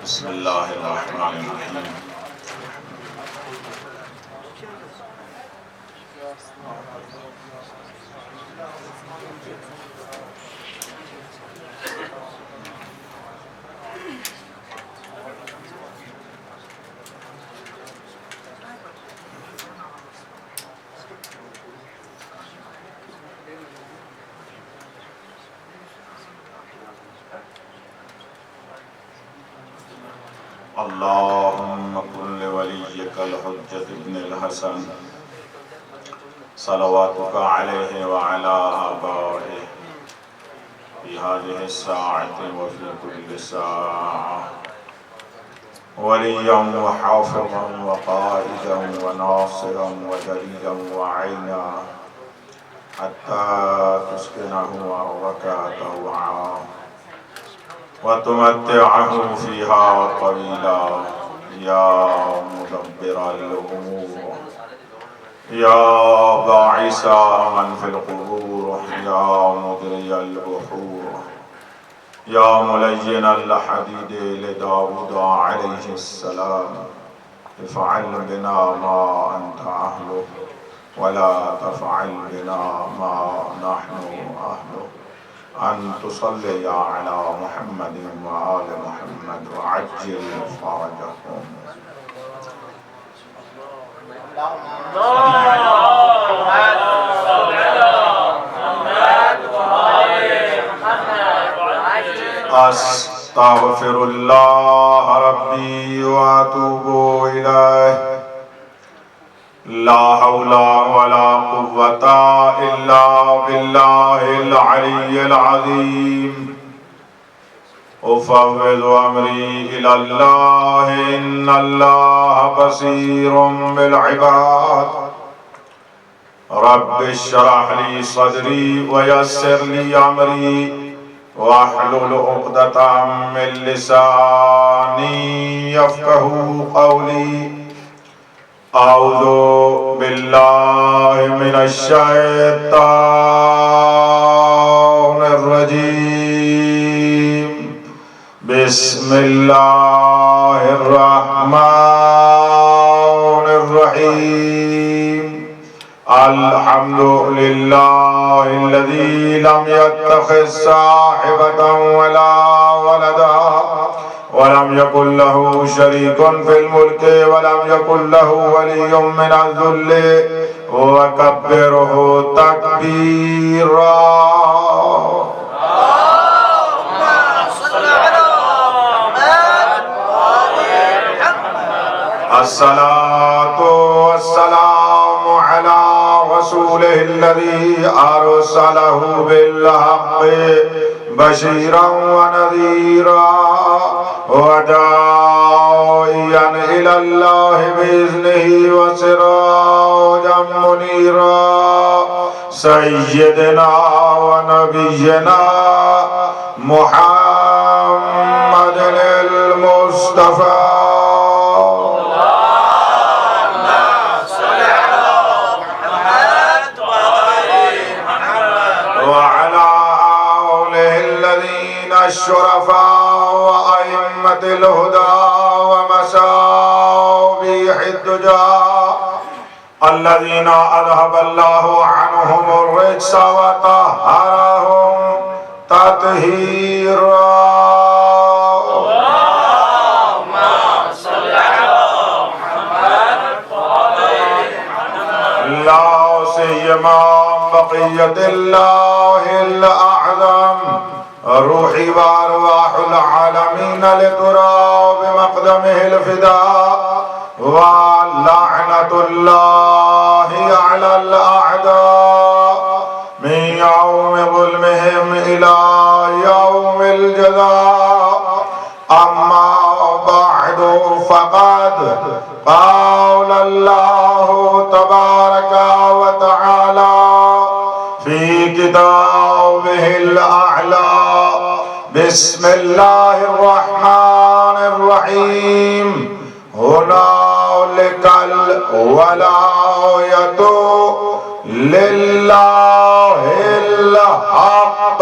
بسم اللہ الرحمن الرحیم اللہم کن لولیک الحجۃ ابن الحسن صلواتک علیہ وعلا آبائہ فی هذه الساعة وفي كل ساعة وليا وحافظا وقائدا وناصرا ودليلا وعينا حتى تسكنه أرضك طوعا وتمتعه فيها طويلا يا مدبر الأمور يا باعث من في القبور يا مدري البحور يا ملين الحديد لداود عليه السلام افعل بنا ما أنت أهله ولا تفعل بنا ما نحن أهله أن تصلي على محمد وآل محمد وعجل فرجهم أستغفر الله ربي وأتوب إليه لا حول ولا قوة إلا بالله العلي العظيم أفوض أمري إلى الله إن الله بصير بالعباد رب اشرح لي صدري ويسر لي أمري واحلل عقدة من لساني يفقهوا قولي أعوذ بالله من الشيطان الرجيم بسم الله الرحمن الرحيم الحمد لله الذي لم يتخذ صاحبة ولا ولدا ولم يكن له شريك في الملك ولم يكن له ولي من الذل وكبره تكبيرا الصلاة والسلام على رسوله الذي أرسله بالحق بشيرا ونذيرا وداعيا إلى الله بإذنه وسراجا منيرا سيدنا ونبينا محمد المصطفى الشرفاء وأئمة الهدى ومصابيح الدجى الذين أذهب الله عنهم الرجس وطهرهم تطهيرا اللهم صل على محمد لا سيما بقية الله الأعظم روحي وارواح العالمين لترى بمقدمه الفداء ولعنة الله على الأعداء من يوم ظلمهم إلى يوم الجزاء أما بعد فقد قال الله تبارك وتعالى في كتابه الأعلى بسم الله الرحمن الرحيم هنالك الولاية لله الحق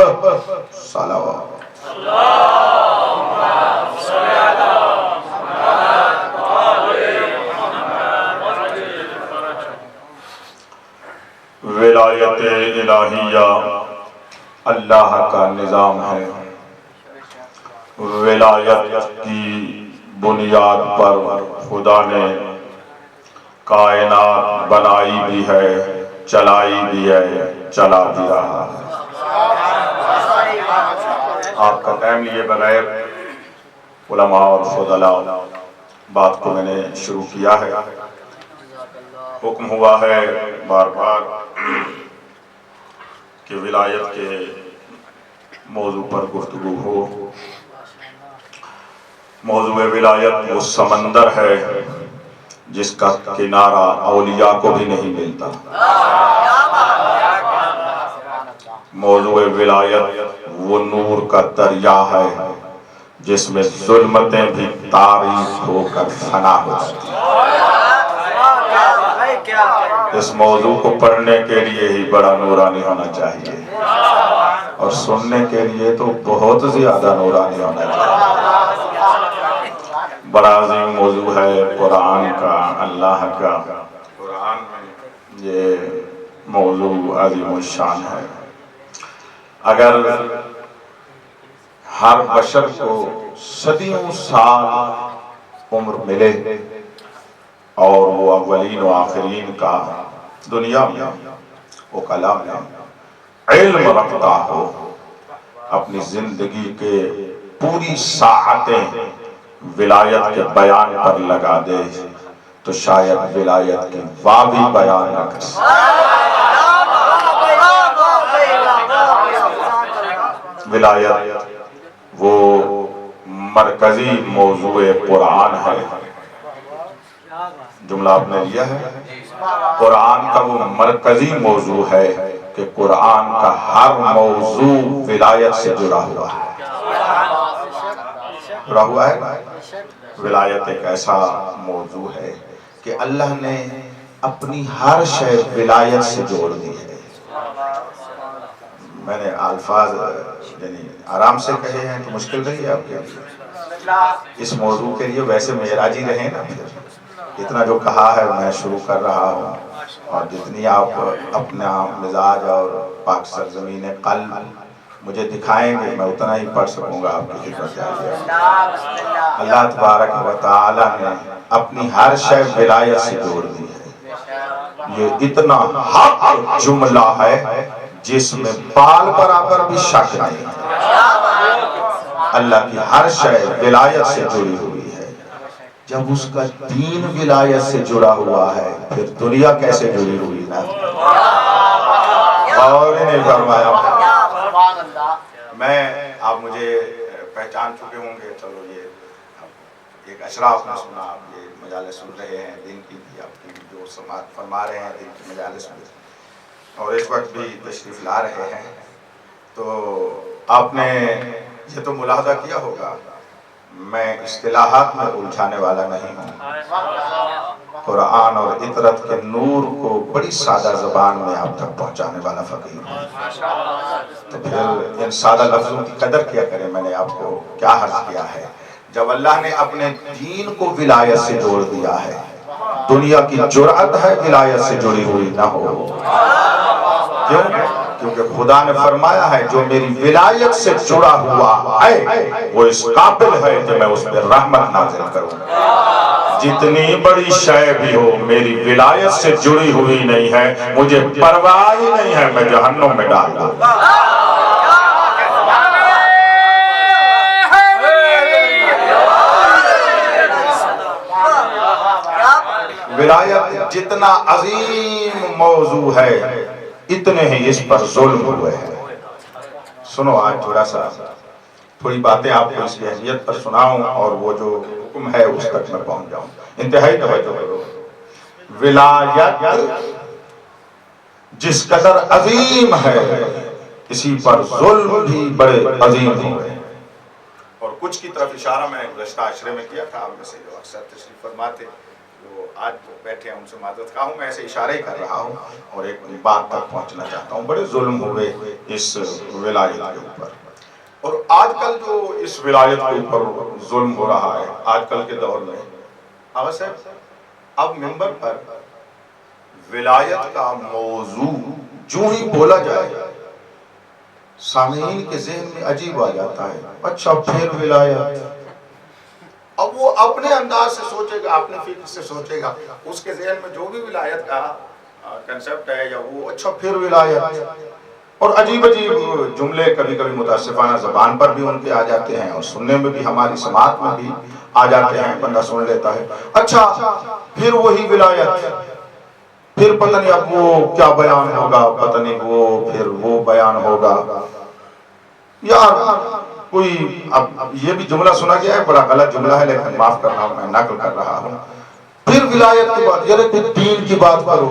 صلوات اللهم صل على الہیہ اللہ کا نظام ہے۔ ولایت کی بنیاد پر خدا نے کائنات بنائی بھی ہے، چلائی بھی ہے، چلا بھی رہا ہے۔ آپ کا ٹائم لیے بغیر علماء اور فضلاء بات کو میں نے شروع کیا ہے۔ حکم ہوا ہے بار بار کہ ولایت کے موضوع پر گفتگو ہو۔ موضوع ولایت وہ سمندر ہے جس کا کنارہ اولیاء کو بھی نہیں ملتا۔ موضوع ولایت وہ نور کا دریا ہے جس میں ظلمتیں بھی تاریک ہو کر فنا ہو جاتی ہیں۔ اس موضوع کو پڑھنے کے لیے ہی بڑا نورانی ہونا چاہیے، اور سننے کے لیے تو بہت زیادہ نورانی ہونا چاہیے۔ بڑا عظیم موضوع ہے قرآن کا، اللہ کا۔ قرآن میں یہ موضوع عظیم الشان ہے۔ اگر ہر بشر کو صدیوں سال عمر ملے اور وہ اولین و آخرین کا دنیا میں وکلا میں علم رکھتا ہو، اپنی زندگی کے پوری ساعتیں ولایت کے بیان پر لگا دے تو شاید ولایت کی واہ بھی بیان نہ کر سکے۔ ولایت وہ مرکزی موضوع قرآن ہے۔ جملہ آپ نے لیا ہے، قرآن کا وہ مرکزی موضوع ہے کہ قرآن کا ہر موضوع ولایت سے جڑا ہوا ہے۔ جڑا ہوا ہے۔ ولایت ایک ایسا موضوع ہے کہ اللہ نے اپنی ہر شے ولایت سے جوڑ دی ہے۔ میں نے الفاظ یعنی آرام سے کہے ہیں تو مشکل رہی ہے آپ کے لیے اس موضوع کے لیے، ویسے معراجی رہے نا۔ اتنا جو کہا ہے میں شروع کر رہا ہوں، اور جتنی آپ اپنا مزاج اور پاک سرزمین قلب مجھے دکھائیں گے میں اتنا ہی پڑھ سکوں گا آپ کی خدمت جاریہ۔ اللہ تبارک و تعالی نے اپنی ہر شے ولایت سے جوڑ دی ہے۔ یہ اتنا حق جملہ ہے جس میں بال برابر بھی شک نہیں ہے۔ اللہ کی ہر شے ولایت سے جڑی ہوئی ہے۔ جب اس کا دین ولایت سے جڑا ہوا ہے پھر دنیا کیسے جڑی ہوئی نا؟ اور نہیں فرمایا۔ میں آپ مجھے پہچان چکے ہوں گے، چلو یہ ایک اشراف نے سنا، آپ یہ مجالس سن رہے ہیں دین کی بھی، آپ کی جو سماعت فرما رہے ہیں دین کی مجالس میں، اور اس وقت بھی تشریف لا رہے ہیں۔ تو آپ نے یہ تو ملاحظہ کیا ہوگا میں اصطلاحات میں الجھانے والا نہیں ہوں، قرآن اور اطرت کے نور کو بڑی سادہ زبان میں آپ تک پہنچانے والا فقیر ہوں۔ تو پھر ان سادہ لفظوں کی قدر کیا کریں۔ میں نے آپ کو کیا عرض کیا ہے، جب اللہ نے اپنے دین کو ولایت سے جوڑ دیا ہے، دنیا کی جرأت ہے ولایت سے جڑی ہوئی نہ ہو۔ کیوں؟ کیونکہ خدا نے فرمایا ہے جو میری ولایت سے جڑا ہوا ہے وہ اس قابل ہے کہ میں اس پہ رحمت نازل کروں۔ جتنی بڑی شے بھی ہو میری ولایت سے جڑی ہوئی نہیں ہے، مجھے پرواہ ہی نہیں ہے، میں جہنم میں ڈال دوں۔ ولایت جتنا عظیم موضوع ہے اتنے ہی اس پر ظلم ہوئے ہیں۔ سنو آج تھوڑی باتیں آپ کو اس کی اہمیت پر سناؤں اور وہ جو حکم ہے اس تک میں پہنچ جاؤں۔ انتہائی توجہ کرو۔ ولایت جس قدر عظیم ہے اسی پر ظلم بھی بڑے عظیم ہوئے۔ اور کچھ کی طرف اشارہ میں گزشتہ عشرے میں کیا تھا، آپ میں سے جو اکثر تشریف فرماتے وہ آج بیٹھے ہیں ان سے معذرت خواہ ہوں، میں ایسے اشارے ہی کر رہا ہوں اور ایک بات تک پہنچنا چاہتا ہوں۔ بڑے ظلم ہوئے اس ولایت کے اوپر، اور آج کل جو اس ولایت کے اوپر ظلم ہو رہا ہے آج کل کے دور میں، آغا صاحب اب منبر پر ولایت کا موضوع جو ہی بولا جائے سامعین کے ذہن میں عجیب آ جاتا ہے، اچھا پھر ولایت. اب وہ اپنے انداز سے سوچے گا، اپنے فکر سے سوچے گا، اس کے ذہن میں جو بھی ولایت کا کنسپٹ ہے یا وہ اچھا پھر ولایت. اور عجیب عجیب جملے کبھی کبھی متاسفانہ زبان پر بھی ان کے آ جاتے ہیں اور سننے میں بھی ہماری سماعت میں بھی آ جاتے ہیں، بندہ سن لیتا ہے اچھا پھر وہی ولایت، پھر پتہ نہیں اب وہ کیا بیان ہوگا، پتہ نہیں وہ پھر وہ بیان ہوگا. یار کوئی اب یہ بھی جملہ سنا گیا ہے، بڑا غلط جملہ ہے لیکن معاف کرنا میں نقل کر رہا ہوں. پھر ولایت کی بات، یعنی پھر دین کی بات کرو.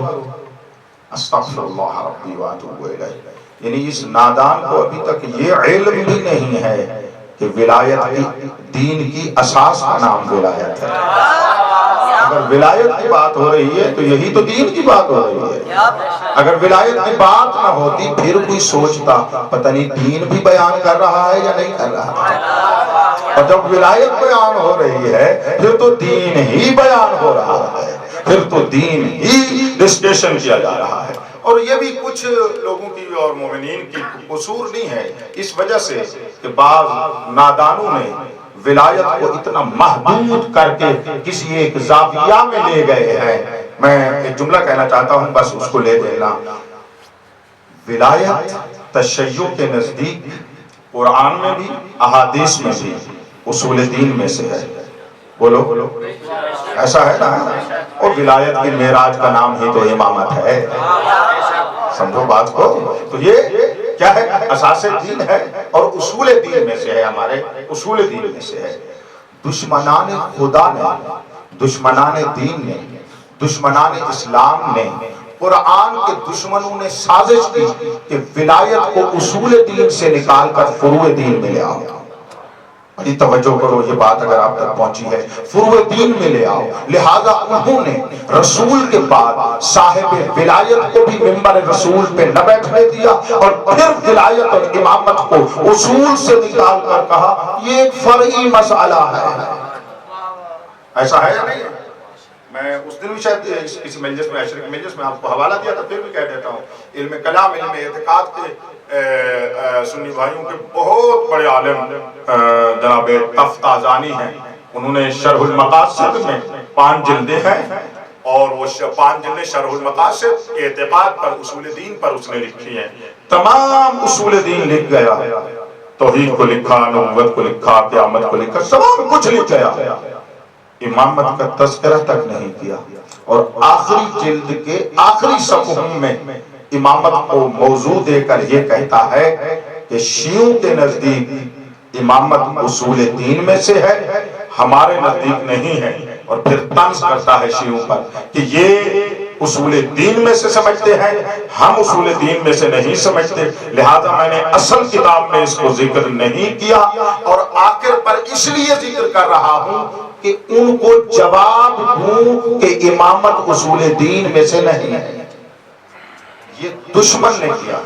استغفر اللہ ربی واتوب الیہ. یعنی اس نادان کو ابھی تک یہ علم بھی نہیں ہے کہ ولایت کی دین کی اساس کا نام ولایت ہے. اگر ولایت کی بات ہو رہی ہے تو یہی تو دین کی بات ہو رہی ہے. اگر ولایت کی بات نہ ہوتی پھر کوئی سوچتا پتہ نہیں دین بھی بیان کر رہا ہے یا نہیں کر رہا ہے. اور جب ولایت بیان ہو رہی ہے پھر تو دین ہی بیان ہو رہا ہے، پھر تو دین ہی ڈسکشن کیا جا رہا ہے. اور یہ بھی کچھ لوگوں کی اور مومنین کی قصور نہیں ہے، اس وجہ سے کہ بعض نادانوں نے ولایت کو اتنا محدود کر کے کسی ایک زاویہ میں لے گئے ہیں. میں ایک جملہ کہنا چاہتا ہوں، بس اس کو لے دینا. ولایت تشیع کے نزدیک قرآن میں بھی احادیث میں بھی اصول دین میں سے ہے. بولو ایسا ہے نا. اور ولایت کی معراج کا نام ہی تو امامت ہے، سمجھو بات کو. تو یہ کیا ہے؟ اساس دین ہے اور اصول دین میں سے ہے، ہمارے اصول دین میں سے ہے. دشمنان خدا نے، دشمنان دین نے، دشمنان اسلام نے، قرآن کے دشمنوں نے سازش کی کہ ولایت کو اصول دین سے نکال کر فروع دین میں لے آؤ. بڑی توجہ کرو، یہ بات اگر آپ تک پہنچی ہے، فروع دین میں لے آؤ. لہذا انہوں نے رسول کے بعد صاحب ولایت کو بھی ممبر رسول پہ نہ بیٹھنے دیا اور پھر ولایت اور امامت کو اصول سے نکال کر کہا یہ ایک فرعی مسئلہ ہے. ایسا ہے یا نہیں؟ میں اس دن بھی شاید کسی مجلس میں، عشرے کے مجلس میں آپ کو حوالہ دیا تھا، پھر بھی کہہ دیتا ہوں. علم کلام، علم اعتقاد کے سنی بھائیوں کے بہت بڑے عالم جناب تفتازانی ہیں. انہوں نے شرح المقاصد میں 5 جلدیں ہیں اور وہ 5 جلدیں شرح المقاصد اعتقاد پر، اصول دین پر اس نے لکھی ہیں. تمام اصول دین لکھ گیا، توحید کو لکھا، نبوت کو لکھا، قیامت کو لکھا، تمام کچھ لکھ گیا. امامت کا تذکرہ تک نہیں کیا. اور آخری جلد کے آخری صفحوں میں امامت کو موضوع دے کر یہ کہتا ہے کہ شیعوں کے نزدیک امامت اصول دین میں سے ہے، ہمارے نزدیک نہیں ہے. اور پھر طنز کرتا ہے شیعوں پر کہ یہ اصول دین میں سے سمجھتے ہیں، ہم اصول دین میں سے نہیں سمجھتے، لہذا میں نے اصل کتاب میں اس کو ذکر نہیں کیا اور آخر پر اس لیے ذکر کر رہا ہوں کہ ان کو جواب دوں کہ امامت اصول دین میں سے نہیں ہے. یہ دشمن نے کیا،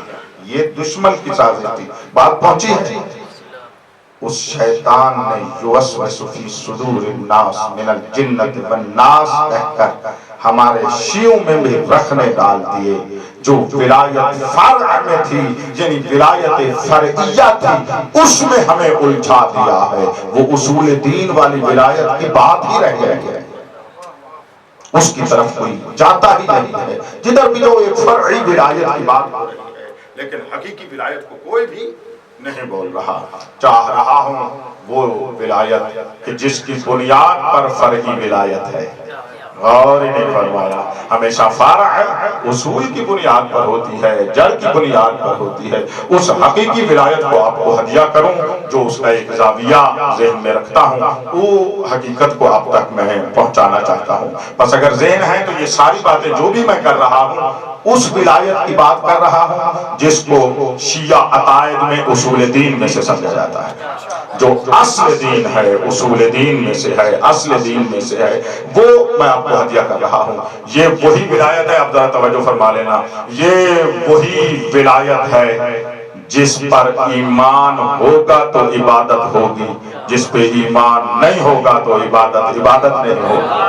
یہ دشمن کی سازش تھی. بات پہنچی ہے؟ اس شیطان نے یوسوس فی صدور الناس من الجنت والناس کہہ کر ہمارے شیعوں میں بھی رکھنے ڈال دیے. جو ولایت فرع میں تھی، یعنی ولایت فرعیہ تھی، اس میں ہمیں الجھا دیا ہے. وہ اصول دین والی ولایت کی بات ہی رہ گئی ہے، اس کی طرف کوئی جاتا ہی نہیں ہے. جدھر بھی جو ایک فرعی ولایت کی بات ہو رہی ہے، لیکن حقیقی ولایت کو کوئی بھی نہیں بول رہا. چاہ رہا ہوں وہ ولایت کہ جس کی بنیاد پر فرعی ولایت ہے. غور ہی نہیں فرمایا. ہمیشہ فرع اصول کی بنیاد پر ہوتی ہے، جڑ کی بنیاد پر ہوتی ہے. اس حقیقی ولایت کو آپ کو ہدیہ کروں جو اس کا ایک زاویہ ذہن میں رکھتا ہوں، وہ حقیقت کو آپ تک میں پہنچانا چاہتا ہوں. بس اگر ذہن ہے تو یہ ساری باتیں جو بھی میں کر رہا ہوں اس ولایت کی بات کر رہا ہوں جس کو شیعہ عقائد میں اصول دین میں سے سمجھا جاتا ہے. جو اصل دین ہے، اصول دین میں سے ہے، اصل دین میں سے ہے، وہ میں آپ کو ہدیہ کر رہا ہوں. یہ وہی ولایت ہے، اب ذرا توجہ فرما لینا، یہ وہی ولایت ہے جس پر ایمان ہوگا تو عبادت ہوگی، جس پہ ایمان نہیں ہوگا تو عبادت نہیں ہوگی.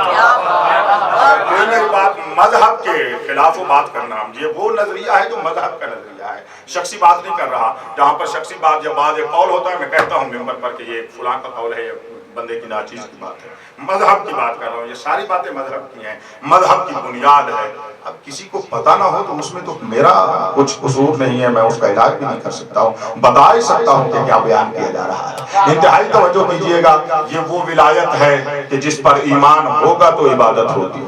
میری بات مذہب کے خلاف بات کرنا، یہ وہ نظریہ ہے جو مذہب کا نظریہ ہے، شخصی بات نہیں کر رہا. جہاں پر شخصی بات جب بعض قول ہوتا ہے میں کہتا ہوں ممبر پر کہ یہ فلاں کا قول ہے، بندے کی ناچیز کی بات ہے. مذہب کی بات کر رہا ہوں، یہ ساری باتیں مذہب کی ہیں، مذہب کی بنیاد ہے. اب کسی کو پتہ نہ ہو تو اس میں تو میرا کچھ قصور نہیں ہے، میں اس کا علاج بھی نہیں کر سکتا ہوں، بتا ہی سکتا ہوں کہ کیا بیان کیا جا رہا ہے. انتہائی توجہ کیجئے گا، یہ وہ ولایت ہے کہ جس پر ایمان ہوگا تو عبادت ہوگی،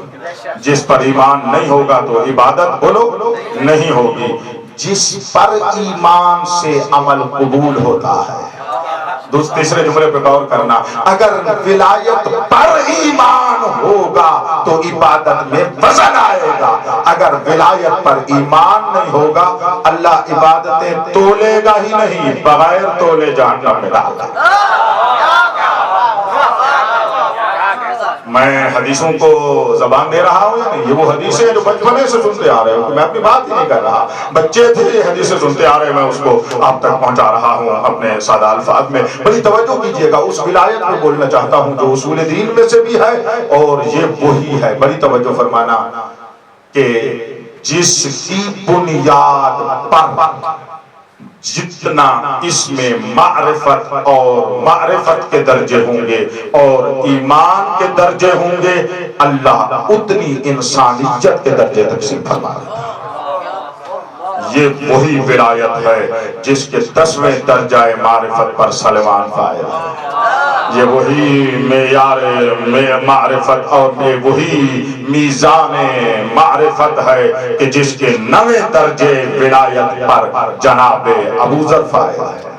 جس پر ایمان نہیں ہوگا تو عبادت بولو نہیں ہوگی. جس پر ایمان سے عمل قبول ہوتا ہے. تیسرے جملے پہ غور کرنا، اگر ولایت پر ایمان ہوگا تو عبادت میں وزن آئے گا، اگر ولایت پر ایمان نہیں ہوگا اللہ عبادتیں تولے گا ہی نہیں، بغیر تولے جہنم میں ڈال دے گا. میں حدیثوں کو زبان دے رہا ہوں یا نہیں؟ یہ وہ حدیثیں ہیں جو بچپنے سے سنتے آ رہے ہوں، میں اپنی بات ہی نہیں کر رہا، بچے تھے یہ حدیثیں سنتے آ رہے، میں اس کو آپ تک پہنچا رہا ہوں اپنے سادہ الفاظ میں. بڑی توجہ کیجئے گا، اس ولایت میں بولنا چاہتا ہوں جو اصول دین میں سے بھی ہے اور یہ وہی ہے. بڑی توجہ فرمانا کہ جس کی بنیاد پر جتنا اس میں معرفت اور معرفت کے درجے ہوں گے اور ایمان کے درجے ہوں گے، اللہ اتنی انسانیت کے درجے تقسیم فرما دیتا ہے. یہ وہی ولایت ہے جس کے 10ویں درجہ معرفت پر سلمان فائز ہے. یہ وہی معیار معرفت اور وہی میزان معرفت ہے کہ جس کے 9ویں درجے ولایت پر جناب ابوذر فائز ہے.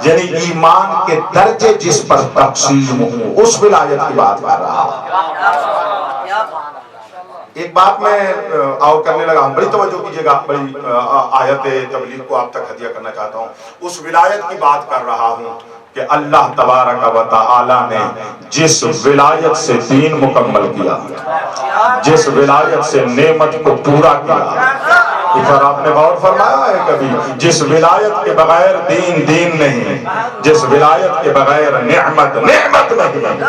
یعنی ایمان کے درجے جس پر تقسیم ہوں اس ولایت کی بات کر رہا. ایک بات میں اور کرنے لگا ہوں، بڑی توجہ کیجئے گا، بڑی آیت تبلیغ کو آپ تک ہدیہ کرنا چاہتا ہوں. اس ولایت کی بات کر رہا ہوں کہ اللہ تبارک و تعالی نے جس ولایت سے دین مکمل کیا، جس ولایت سے نعمت کو پورا کیا. پر آپ نے غور فرمایا ہے کبھی جس ولایت کے بغیر دین نہیں، جس ولایت کے بغیر نعمت نہیں.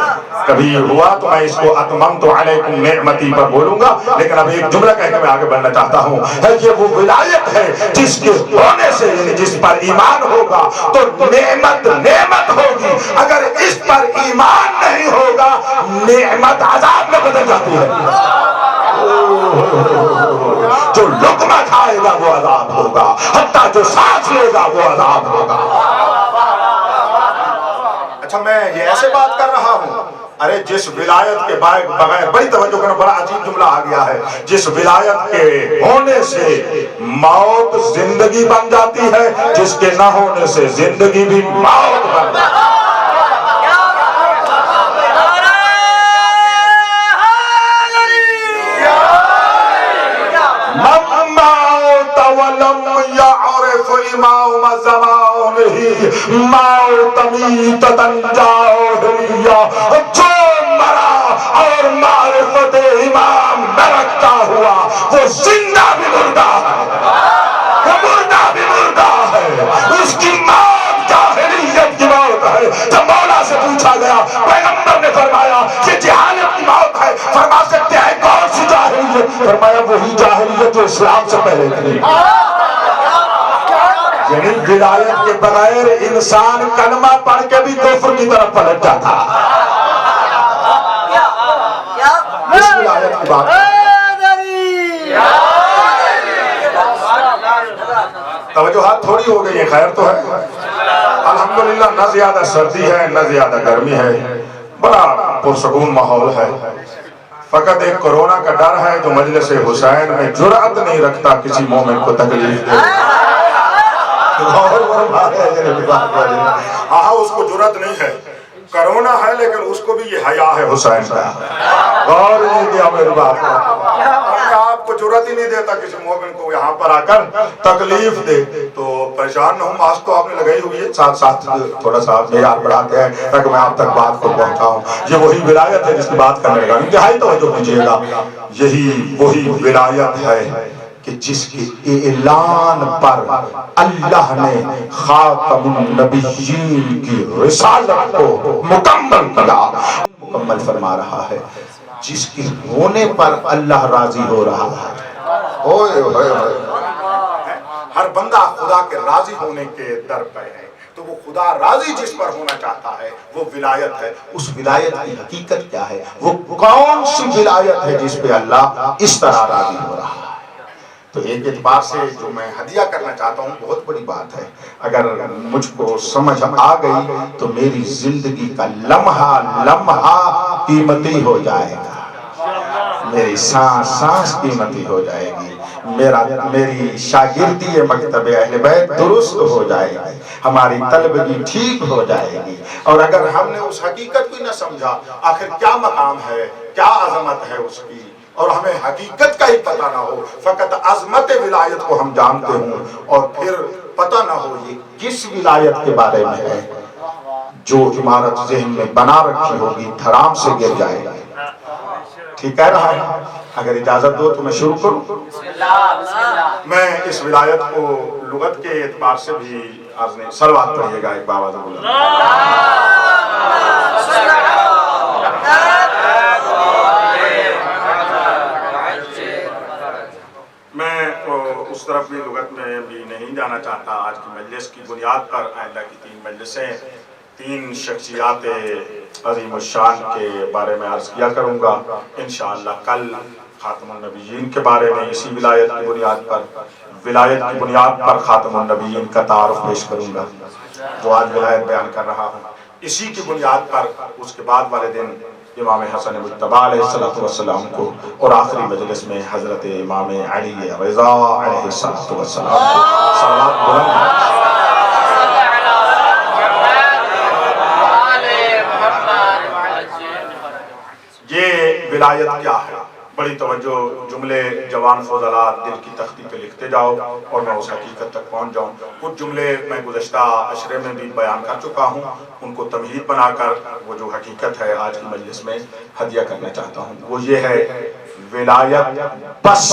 کبھی ہوا تو میں اس کو اتممت علیکم نعمتی پر بولوں گا، لیکن اب ایک جملہ کہہ کے میں آگے بڑھنا چاہتا ہوں. یہ وہ ولایت ہے جس کے ہونے سے جس پر ایمان ہوگا تو نعمت ہوگی، اگر اس پر ایمان نہیں ہوگا نعمت عذاب میں بدل جاتی ہے. جو لقمہ کھائے گا وہ عذاب ہوگا، حتیٰ جو سانس لے گا وہ عذاب ہوگا. اچھا میں یہ ایسے بات کر رہا ہوں، ارے جس ولایت کے بغیر، بڑی توجہ کرنا، بڑا عجیب جملہ آ گیا ہے، جس ولایت کے ہونے سے موت زندگی بن جاتی ہے، جس کے نہ ہونے سے زندگی بھی موت بن جاتی ہے. جو مرا اور معرفت امام نہ رکھتا ہوا وہ زندہ بھی مردہ ہے، وہ مردہ بھی مردہ ہے. اس کی موت جاہلیت کی موت ہے. جب مولا سے پوچھا گیا، پیغمبر نے فرمایا کہ جہالت کی موت ہے. فرما سکتے ہیں کون سی جاہلیت؟ فرمایا وہی جاہلیت جو اسلام سے پہلے تھی. یعنی ولایت کے بغیر انسان کلمہ پڑھ کے بھی کفر کی طرف پلٹ جاتا. اس ولایت کی بات توجہات تھوڑی ہو گئی ہیں، خیر تو ہے الحمدللہ. نہ زیادہ سردی ہے نہ زیادہ گرمی ہے، بڑا پرسکون ماحول ہے. فقط ایک کورونا کا ڈر ہے جو مجلس حسین میں جرأت نہیں رکھتا کسی مومن کو تکلیف دے. ہاں اس کو جرأت نہیں ہے، کرونا ہے لیکن اس کو بھی یہ حیا ہے حسین کا. غور نہیں کیا میری بات کو، آپ کو جرأت ہی نہیں دیتا کسی مومن کو یہاں پر آ کر تکلیف دے. تو پریشان نہ ہوں، ماسک تو آپ نے لگائی ہوئی ہے، ساتھ ساتھ تھوڑا سا معیار بڑھاتے ہیں تاکہ میں آپ تک بات کو پہنچاؤں. یہ وہی ولایت ہے جس کی بات کرنے لگا. انتہائی توجہ کیجیے گا، یہی وہی ولایت ہے کہ جس کے اعلان پر اللہ نے خاتم النبیین کی رسالت کو مکمل فرما رہا ہے. جس کے ہونے پر اللہ راضی ہو رہا ہے۔ اوئے ہوئے ہوئے، ہر بندہ خدا کے راضی ہونے کے در پہ ہے، تو وہ خدا راضی جس پر ہونا چاہتا ہے وہ ولایت ہے۔ اس ولایت کی حقیقت کیا ہے؟ وہ کون سی ولایت ہے جس پہ اللہ اس طرح راضی ہو رہا ہے؟ تو ایک اعتبار سے جو میں ہدیہ کرنا چاہتا ہوں بہت بڑی بات ہے، اگر مجھ کو سمجھ آ گئی تو میری زندگی کا لمحہ لمحہ قیمتی ہو جائے گا، میری سانس سانس قیمتی ہو جائے گی، میری شاگردی مکتب اہل بیت درست ہو جائے گی، ہماری طلبگی ٹھیک ہو جائے گی۔ اور اگر ہم نے اس حقیقت کو ہی نہ سمجھا آخر کیا مقام ہے، کیا عظمت ہے اس کی، اور ہمیں حقیقت کا ہی پتہ نہ ہو، فقط عظمت ولایت کو ہم جانتے ہوں اور پھر پتہ نہ ہو یہ کس ولایت کے بارے میں ہے، جو عمارت ذہن میں بنا رکھی ہوگی دھڑام سے گر جائے گا۔ ٹھیک کہہ رہا ہے؟ اگر اجازت دو تو میں شروع کروں۔ میں اس ولایت کو لغت کے اعتبار سے بھی عرض نہیں، صلوات پڑھیے گا ایک بابا تو بولے۔ میں اس طرف بھی لغت میں بھی نہیں جانا چاہتا۔ آج کی مجلس کی بنیاد پر آئندہ کی 3 مجلسیں 3 شخصیات عظیم الشان کے بارے میں عرض کیا کروں گا۔ انشاءاللہ کل خاتم النبیین کے بارے میں اسی ولایت کی بنیاد پر خاتم النبیین کا تعارف پیش کروں گا، جو آج ولایت بیان کر رہا ہوں۔ اسی کی بنیاد پر اس کے بعد والے دن امام حسن مجتبی علیہ السلام کو، اور آخری مجلس میں حضرت امام علی رضا علیہ السلام کو صلوات بلند۔ یہ ولایت کیا ہے؟ بڑی توجہ، جملے جوان فضلاء دل کی تختی پہ لکھتے جاؤ اور میں اس حقیقت تک پہنچ جاؤں۔ کچھ جملے میں گزشتہ عشرے میں بھی بیان کر چکا ہوں، ان کو تمہید بنا کر وہ جو حقیقت ہے آج کی مجلس میں ہدیہ کرنا چاہتا ہوں۔ وہ یہ ہے، ولایت بس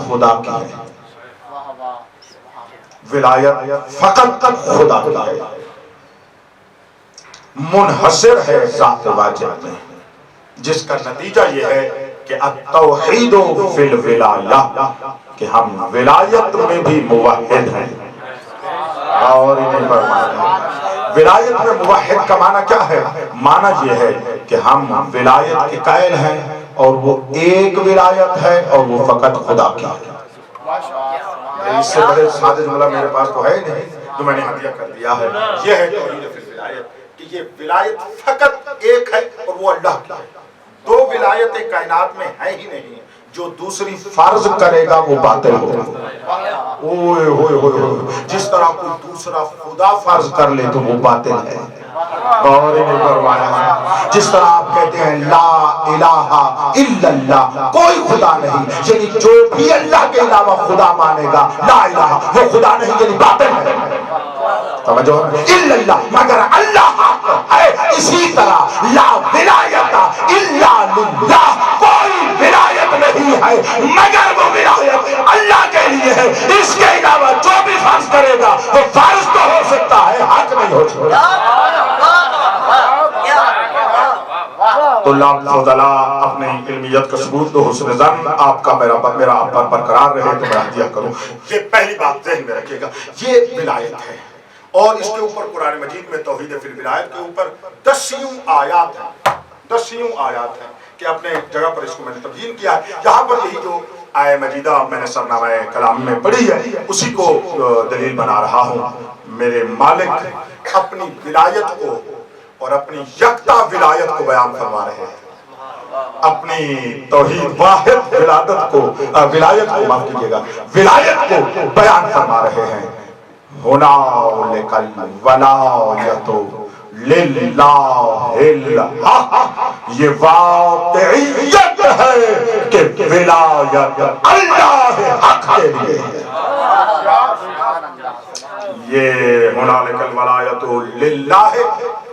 خدا کی ہے، ولایت فقط خدا کی ہے، منحصر ہے ذات واجب میں، جس کا نتیجہ یہ ہے کہ التوحید فی الولایہ، کہ ہم ولایت میں بھی موحد ہیں۔ اور انہیں فرمایا ولایت میں موحد کا معنی کیا ہے؟ معنی یہ ہے کہ ہم ولایت کے قائل ہیں اور وہ ایک ولایت ہے اور وہ فقط خدا کی ہے۔ اس سے بڑے سادہ جملہ میرے پاس تو ہے ہی نہیں جو میں نے ہدیہ کر دیا ہے۔ یہ ہے توحید فی الولایت، کہ یہ ولایت فقط ایک ہے اور وہ اللہ کی ہے۔ 2 ولایتیں کائنات میں ہیں ہی نہیں، جو دوسری فرض کرے گا وہ باطل ہوگا۔ اوئے ہوئے ہوئے، جس طرح کوئی دوسرا خدا فرض کر لے تو وہ باطل ہے۔ اور انہیں فرمایا جس طرح آپ کہتے ہیں لا الہ الا اللہ، کوئی خدا نہیں، یعنی جو بھی اللہ کے علاوہ خدا مانے گا لا الہ، وہ خدا نہیں، یعنی باطل ہے۔ توجہ، الا اللہ، مگر اللہ ہے۔ اسی طرح لا ولایت الا للہ، کوئی ولایت نہیں ہے مگر وہ ولایت اللہ کے لیے ہے۔ اس کے علاوہ جو بھی فرض کرے گا وہ فرض تو ہو سکتا ہے، حق نہیں ہو سکتا۔ طلاب فضلاء اپنی علمیت کا ثبوت دو، حسن ظن آپ کا میرا آپ پر برقرار رہے تو میں ہدیہ کروں۔ یہ پہلی بات ذہن میں رکھیے گا، یہ ولایت ہے، اور اس کے اوپر قرآن مجید میں توحید فی الولایت کے اوپر 10 آیات ہیں، 10 آیات ہیں کہ اپنے جگہ پر اس کو میں نے تبیین کیا ہے۔ یہاں پر یہی جو آیہ مجیدہ میں نے سرنامہ کلام میں پڑھی ہے اسی کو دلیل بنا رہا ہوں۔ میرے مالک اپنی ولایت کو اور اپنی یکتا ولایت کو بیان فرما رہے ہیں، اپنی توحید واحد ولایت کو معاف کیجیے گا، ولایت کو بیان فرما رہے ہیں۔ هنالک الولایۃ للہ الحق، یہ واقعیت ہے کہ ولایت اللہ حق کے لیے ہے۔ یہ ہنالک الولایۃ للہ،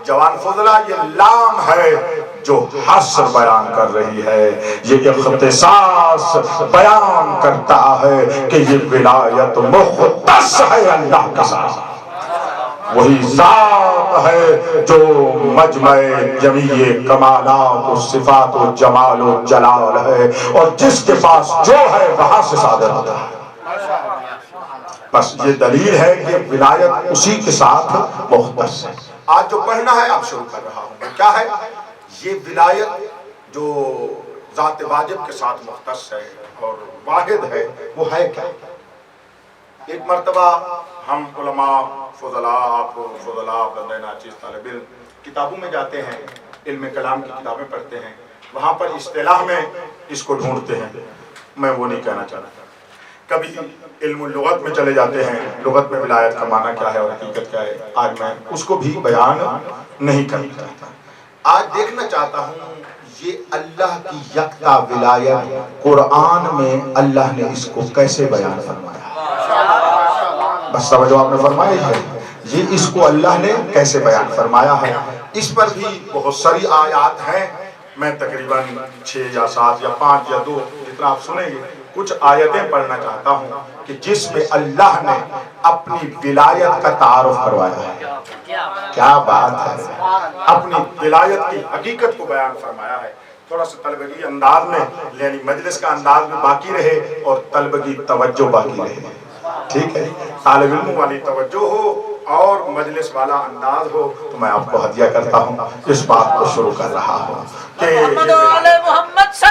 جوان فضلہ یہ لام ہے جو حصر بیان کر رہی ہے، یہ اختصاص بیان کرتا ہے کہ یہ ولایت مختص ہے اللہ کے ساتھ۔ وہی ذات ہے جو مجمع جمیع کمالات و صفات و جمال و جلال ہے، اور جس کے پاس جو ہے وہاں سے صادر ہوتا ہے۔ بس یہ دلیل ہے کہ ولایت اسی کے ساتھ مختص ہے۔ آج جو پڑھنا ہے اب شروع کر رہا ہوں، کیا ہے یہ ولایت جو ذات واجب کے ساتھ مختص ہے اور واحد ہے، وہ ہے کیا؟ ایک مرتبہ ہم علماء فضلاء، آپ فضلاء بندہ ناچیز طالب علم کتابوں میں جاتے ہیں، علم کلام کی کتابیں پڑھتے ہیں، وہاں پر اصطلاح میں اس کو ڈھونڈتے ہیں۔ میں وہ نہیں کہنا چاہتا۔ کبھی علم اللغت میں چلے جاتے ہیں، لغت میں ولایت کا معنی کیا ہے اور حقیقت کیا ہے، آج میں اس کو بھی بیان نہیں کرنا چاہتا۔ آج دیکھنا چاہتا ہوں یہ اللہ کی یکتا ولایت قرآن میں اللہ نے اس کو کیسے بیان فرمایا۔ بس توجہ آپ نے فرمائی ہے، یہ اس کو اللہ نے کیسے بیان فرمایا ہے۔ اس پر بھی بہت ساری آیات ہیں، میں تقریباً 6 یا 7 یا 5 یا 2 جتنا آپ سنیں گے، کچھ آیتیں پڑھنا چاہتا ہوں کہ جس میں اللہ نے اپنی ولایت کا تعارف کروایا ہے۔ کیا بات ہے، اپنی ولایت کی حقیقت کو بیان فرمایا ہے۔ تھوڑا سا طلبگی انداز میں، یعنی مجلس کا انداز میں باقی رہے اور طلبگی توجہ باقی رہے، ٹھیک ہے، طالب علم والی توجہ ہو اور مجلس والا انداز ہو۔ تو میں آپ کو ہدیہ کرتا ہوں، اس بات کو شروع کر رہا ہوں کہ محمد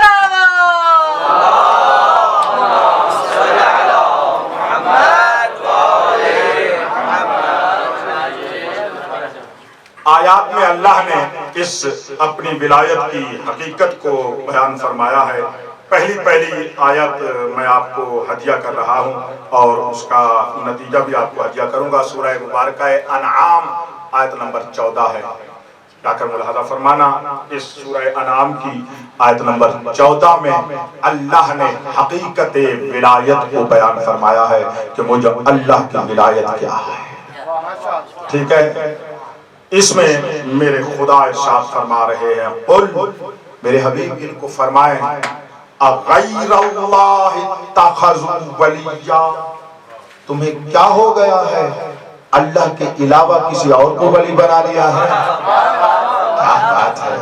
آیات میں اللہ نے اس اپنی ولایت کی حقیقت کو بیان فرمایا ہے۔ پہلی آیت میں آپ کو ہدیہ کر رہا ہوں اور اس کا نتیجہ بھی آپ کو ہدیہ کروں گا۔ سورہ مبارکہ انعام آیت نمبر 14 ہے۔ لا کر ملاحظہ فرمانا، اس سورہ انعام کی آیت نمبر 14 میں اللہ نے حقیقت ولایت کو بیان فرمایا ہے کہ مجھے اللہ کی ولایت کیا ہے، ٹھیک ہے۔ اس میں میرے خدا ارشاد فرما رہے ہیں، قل، میرے حبیب ان کو فرمائیں، اغیر اللہ اتخذوا ولیا، تمہیں کیا ہو گیا ہے، اللہ کے علاوہ کسی اور کو ولی بنا لیا ہے۔ کیا بات ہے،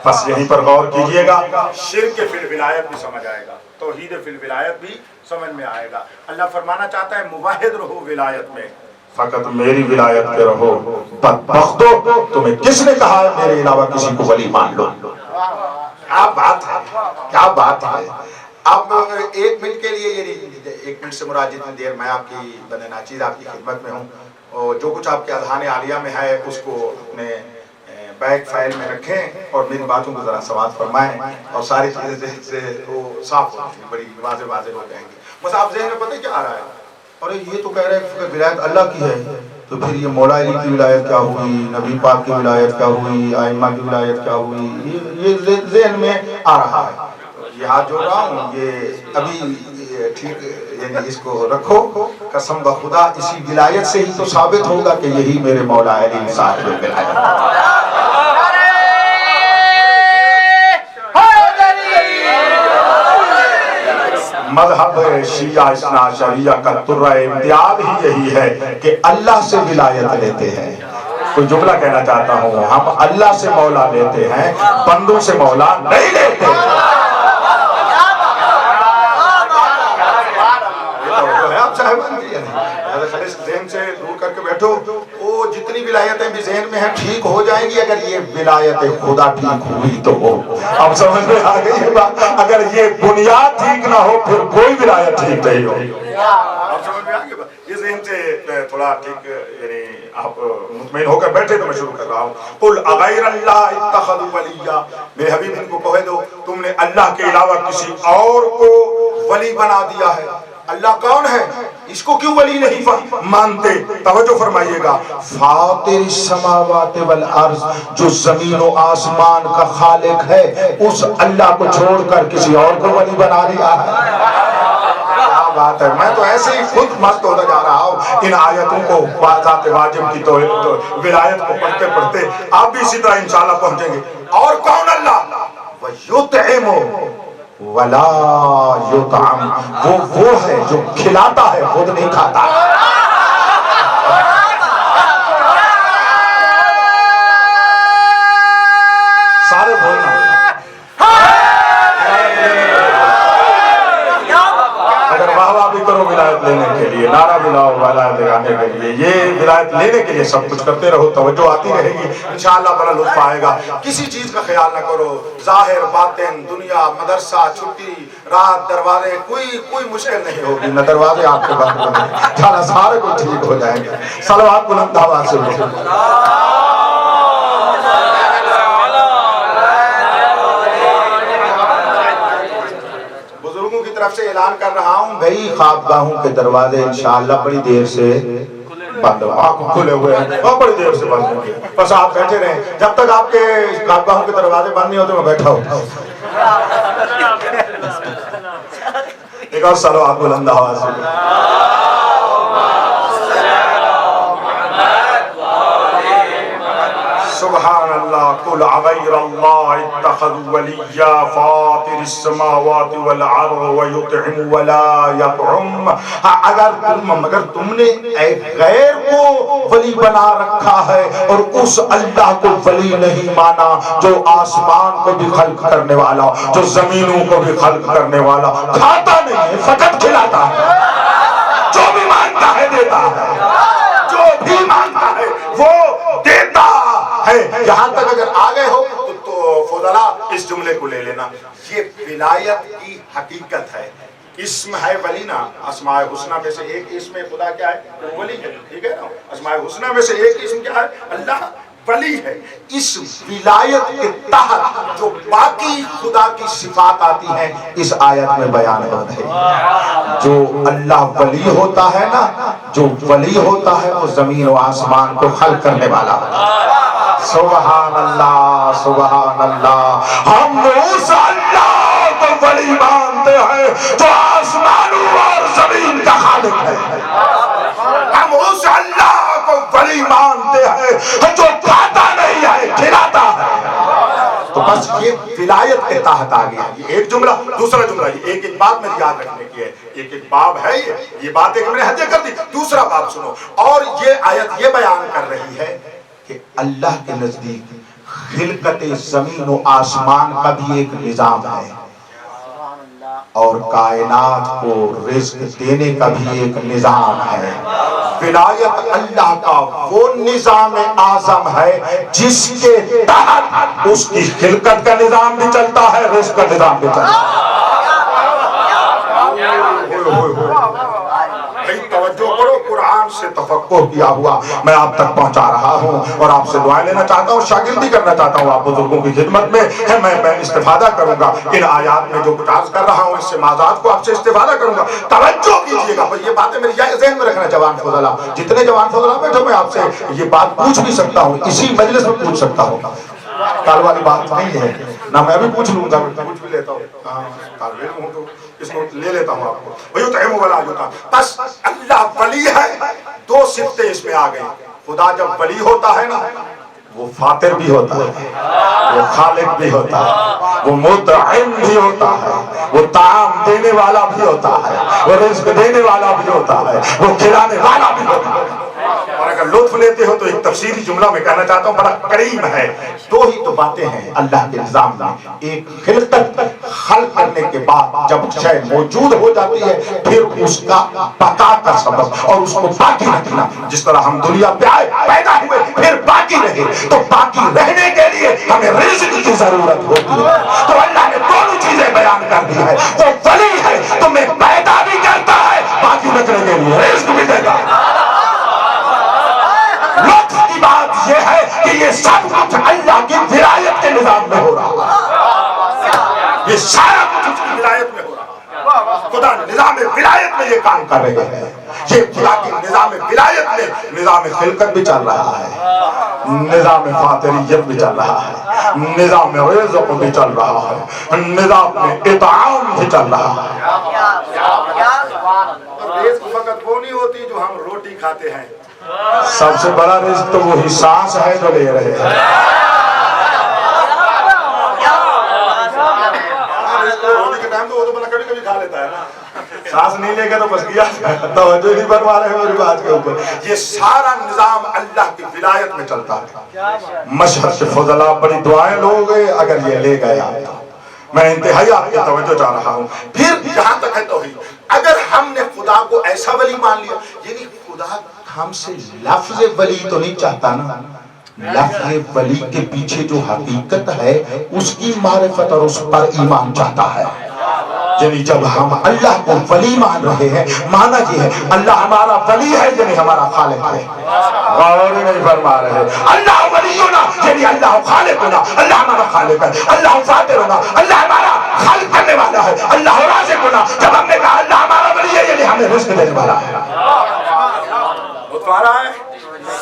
بس یہیں پر غور کیجئے گا، شرک فی الولایت بھی سمجھ آئے گا، توحید فی الولایت بھی سمجھ میں آئے گا۔ اللہ فرمانا چاہتا ہے موحد رہو ولایت میں، فقط میری ولایت پہ رہو، بدبختو، تمہیں کس نے کہا ہے میرے علاوہ کسی کو ولی مان لو۔ کیا بات ہے، کیا بات ہے۔ اب 1 منٹ کے لیے، یعنی 1 منٹ سے مراد جتنی دیر میں آپ کی بندہ ناچیز آپ کی خدمت میں ہوں، اور جو کچھ آپ کے اذہان عالیہ میں ہے اس کو اپنے بیک فائل میں رکھیں اور میری باتوں کو ذرا سماعت فرمائیں اور ساری چیزیں ذہن سے وہ صاف ہو، بڑی واضح ہو جائیں گی۔ بس آپ ذہن میں پتہ کیا آ رہا ہے، اور یہ تو کہہ رہے ہیں کہ ولایت اللہ کی ہے، تو پھر یہ مولا علی کی ولایت کیا ہوئی، نبی پاک کی ولایت کیا ہوئی، ائمہ کی ولایت کیا ہوئی، یہ ذہن میں آ رہا ہے۔ یہ ہاتھ جوڑ رہا ہوں، یہ ابھی ٹھیک، یعنی اس کو رکھو، قسم بخدا اسی ولایت سے ہی تو ثابت ہوگا کہ یہی میرے مولا علی صاحب ولایت۔ مذہب شیعہ اثنا عشریہ کا ترہ امتیاز ہی یہی ہے کہ اللہ سے ولایت لیتے ہیں۔ کوئی جملہ کہنا چاہتا ہوں، ہم اللہ سے مولا لیتے ہیں، بندوں سے مولا نہیں لیتے۔ آپ صاحبان کی ذہن سے دور کر کے بیٹھو، وہ جتنی ولایتیں بھی ذہن میں ہیں ٹھیک ہو جائیں گی اگر یہ ولایت خدا ٹھیک ہوئی تو ہو۔ اب سمجھ میں آ گئی ہے بات، اگر یہ بنیاد ٹھیک نہ ہو پھر کوئی ولایت ٹھیک نہیں ہو۔ اب سمجھ میں آ گئی بات، یہ ذہن سے تھوڑا ٹھیک، یعنی آپ مطمئن ہو کر بیٹھے تو میں شروع کر رہا ہوں۔ قل اغیر اللہ اتخذوا ولیا، میرے حبیب ان کو کہہ دو تم نے اللہ کے علاوہ کسی اور کو ولی بنا دیا ہے۔ اللہ کون ہے، اس کو کیوں ولی نہیں مانتے؟ توجہ فرمائیے گا، فاطر السماوات والارض، جو زمین و آسمان کا خالق ہے، اس اللہ کو چھوڑ کر کسی اور کو ولی بنا لیا ہے۔ کیا بات ہے، میں تو ایسے ہی خود مست ہوتا جا رہا ہوں ان آیتوں کو، ذات واجب کی تو ولایت کو پڑھتے پڑھتے آپ بھی اسی طرح انشاءاللہ پہنچیں گے۔ اور کون اللہ؟ وَيُطْعِمُ ولا یطعم، وہ ہے جو کھلاتا ہے خود نہیں کھاتا۔ کے لیے, یہ ولایت لینے کے لیے سب کچھ کرتے رہو, توجہ آتی رہے گی انشاءاللہ, بڑا لطف آئے گا. کسی چیز کا خیال نہ کرو, ظاہر باطن دنیا مدرسہ چھٹی رات دروازے کوئی مشکل نہیں ہوگی, نہ دروازے آپ کے بند ہونے, کھانا سارے کو ٹھیک ہو جائیں گے. صلوات بلند آواز سے بزرگوں کی طرف سے اعلان کر رہا ہوں بھئی خوابگاہوں کے دروازے انشاءاللہ بڑی دیر سے بند کھلے ہوئے ہیں اور بڑی دیر سے بند ہوں گے, بس آپ بیٹھے رہیں جب تک آپ کے خوابگاہوں کے دروازے بند نہیں ہوتے میں بیٹھا ہوں. ایک اور صلوات بلند آواز سے سبحان اللہ. قل غیر اللہ اتخذوا ولیا فاطر السماوات والارض ویطعم ولا یطعم. مگر تم نے ایک غیر کو ولی بنا رکھا ہے اور اس اللہ کو ولی نہیں مانا جو آسمان کو بھی خلق کرنے والا, جو زمینوں کو بھی خلق کرنے والا, کھاتا نہیں ہے فقط کھلاتا ہے, جو بھی مانگتا ہے دیتا ہے, جو بھی مانگتا ہے وہ دیتا ہے. یہاں تک اگر آگئے ہو تو فضلا اس جملے کو لے لینا, یہ ولایت کی حقیقت ہے. اسم ہے ولی نا, اسماء حسنہ میں سے ایک اسم خدا کیا ہے, ولی ہے, ٹھیک ہے نا. اسماء حسنہ میں سے ایک اسم کیا ہے, اللہ ولی ہے. اس ولایت کے تحت جو باقی خدا کی صفات آتی ہیں اس آیت میں بیان ہوتا ہے. جو اللہ ولی ہوتا ہے نا, جو ولی ہوتا ہے وہ زمین و آسمان کو خلق کرنے والا ہے. سبحان اللہ سبحان اللہ. ہم اس اللہ کو ولی مانتے ہیں جو آسمانوں اور زمین کا خالق ہے. ہم اس اللہ کو ولی مانتے ہیں جو کھاتا نہیں ہے کھلاتا ہے. تو بس یہ ولایت کے تحت آ گیا. یہ ایک جملہ. دوسرا جملہ, یہ ایک بات میں یاد رکھنے کی ہے, ایک باب ہے یہ بات ایک میں نے ہدیہ کر دی. دوسرا باب سنو, اور یہ آیت یہ بیان کر رہی ہے کہ اللہ کے نزدیک خلقت زمین و آسمان کا بھی ایک نظام ہے اور کائنات کو رزق دینے کا بھی ایک نظام ہے. ولایت اللہ کا وہ نظام اعظم ہے جس کے تحت اس کی خلقت کا نظام بھی چلتا ہے, رزق کا نظام بھی چلتا ہے. توجہ کرو, قرآن سے تفقہ کیا ہوا میں آپ تک پہنچا رہا ہوں اور آپ سے دعائیں لینا چاہتا ہوں, شاگردی کرنا چاہتا ہوں آپ بزرگوں کی خدمت میں ہے. میں استفادہ کروں گا ان آیات میں جو کچھ عرض کر رہا ہوں, اس سے مازاد کو آپ سے استفادہ کروں گا. توجہ کیجئے گا, یہ باتیں میری ذہن میں رکھنا. جوان فضلا, جتنے جوان فضلا بیٹھو, میں آپ سے یہ بات پوچھ بھی سکتا ہوں, اسی مجلس میں پوچھ سکتا ہوں, کال والی بات نہیں ہے نہ. میں بھی پوچھ لوں گا, پوچھ بھی لیتا ہوں, اس کو لے لیتا ہوں آپ کو. وَيُطْعِمُ وَلَا يُطْعَمُ. بس اللہ ولی ہے. دو صفتیں اس میں آ گئی. خدا جب ولی ہوتا ہے نا, وہ فاتر بھی ہوتا ہے, وہ خالق بھی ہوتا ہے, وہ مطعم بھی ہوتا ہے, وہ طعام دینے والا بھی ہوتا ہے, وہ رزق دینے والا بھی ہوتا ہے, وہ کھلانے والا بھی ہوتا ہے. اور اگر لطف لیتے ہو تو ایک تفصیلی جملہ میں کہنا چاہتا ہوں, بڑا کریم ہے. دو ہی تو باتیں ہیں اللہ کے نظام میں. ایک خلقت, خلق کرنے کے بعد جب شے موجود ہو جاتی ہے پھر اس کا بقا کا سبب اور اس کو باقی رکھنا. جس طرح ہم دنیا پہ آئے, پیدا ہوئے, پھر باقی رہے, تو باقی رہنے کے لیے ہمیں رزق کی ضرورت ہوتی ہے. تو اللہ نے دونوں چیزیں بیان کر دی ہے. وہ ولی ہے, تمہیں پیدا بھی کرتا ہے, باقی رکھنے کے لیے رزق بھی دیتا ہے. لطف کی بات یہ ہے کہ یہ سب کچھ اللہ کی ولایت کے نظام میں ہو رہا ہے. یہ سارا کچھ اس کی ولایت میں ہو رہا ہے. خدا نظام ولایت میں یہ کام کر رہے ہیں. یہ خدا کی نظام ولایت میں نظام خلقت بھی چل رہا ہے, نظام فاطریت بھی چل رہا ہے, نظام رزق بھی چل رہا ہے, نظام اطعام بھی چل رہا ہے. رزق فقط وہ نہیں ہوتی جو ہم روٹی کھاتے ہیں, سب سے بڑا رزق تو وہی سانس ہے جو لے رہے ہیں. روٹی کے ٹائم تو وہ تو بنا کبھی کبھی کھا لیتا ہے نا, سانس نہیں لے گا تو بس گیا. توجہ نہیں بنوا رہے میری بات کے اوپر. یہ سارا نظام اللہ کی ولایت میں چلتا ہے. مشہد کے فضلا بڑی دعائیں لوگ اگر یہ لے گئے آپ تو میں انتہائی آپ کی توجہ چاہ رہا ہوں. پھر جہاں تک ہے توحید, اگر ہم نے خدا کو ایسا ولی مان لیا, یعنی خدا ہم سے لفظ ولی تو نہیں چاہتا نا، لفظ ولی کے پیچھے جو حقیقت ہے اس کی معرفت اور اس پر ایمان چاہتا ہے۔ یعنی جب ہم اللہ کو ولی مان رہے ہیں، مانا یہ ہے اللہ ہمارا ولی ہے یعنی ہمارا خالق ہے۔ غور نہیں فرما رہے، اللہ ولی ہونا یعنی اللہ خالق ہونا، اللہ ہمارا خالق ہے، اللہ فاتر ہونا، اللہ ہمارا خالق کرنے والا ہے، اللہ رازق ہونا۔ جب ہم نے کہا اللہ ہمارا ولی ہے یعنی ہمیں رزق دینے والا ہے۔ اتوارا ہے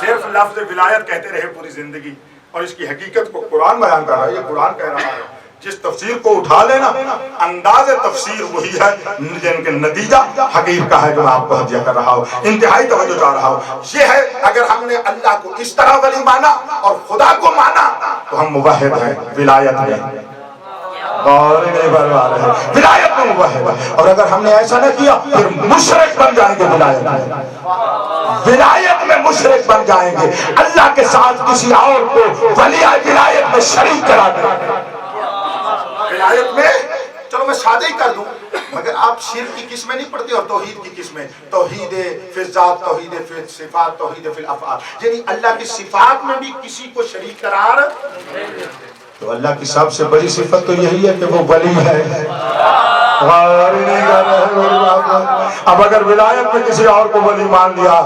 صرف لفظ ولایت کہتے رہے پوری زندگی، اور اس کی حقیقت کو قرآن بیان کر رہا ہے، یہ قرآن کہہ رہا ہے۔ جس تفسیر کو اٹھا لینا، انداز تفسیر وہی ہے جن کے نتیجہ حقیق کا ہے جو میں آپ کو ہدیہ کر رہا ہوں، انتہائی توجہ چاہ رہا ہوں۔ یہ ہے اگر ہم نے اللہ کو اس طرح ولی مانا اور خدا کو مانا تو ہم موحد ہیں ولایت میں۔ اور نہیں بروا رہے، ولایت میں موحد ہے۔ اور اگر ہم نے ایسا نہ کیا پھر مشرک بن جائیں گے، ولایت میں ولایت میں مشرک بن جائیں گے، اللہ کے ساتھ کسی اور کو ولی ولایت میں شریک کرا دیں۔ ولایت میں چلو میں سادہ ہی کر دوں، مگر آپ شرک کی قسمیں نہیں پڑھتے اور توحید کی قسمیں، توحید فی الذات، توحید فی الصفات، توحید فی الافعال، یعنی اللہ کی صفات میں بھی کسی کو شریک قرار۔ تو اللہ کی سب سے بڑی صفت تو یہی ہے کہ وہ ولی ہے۔ غور نہیں کر رہے میری بات۔ اب اگر ولایت میں کسی اور کو ولی مان لیا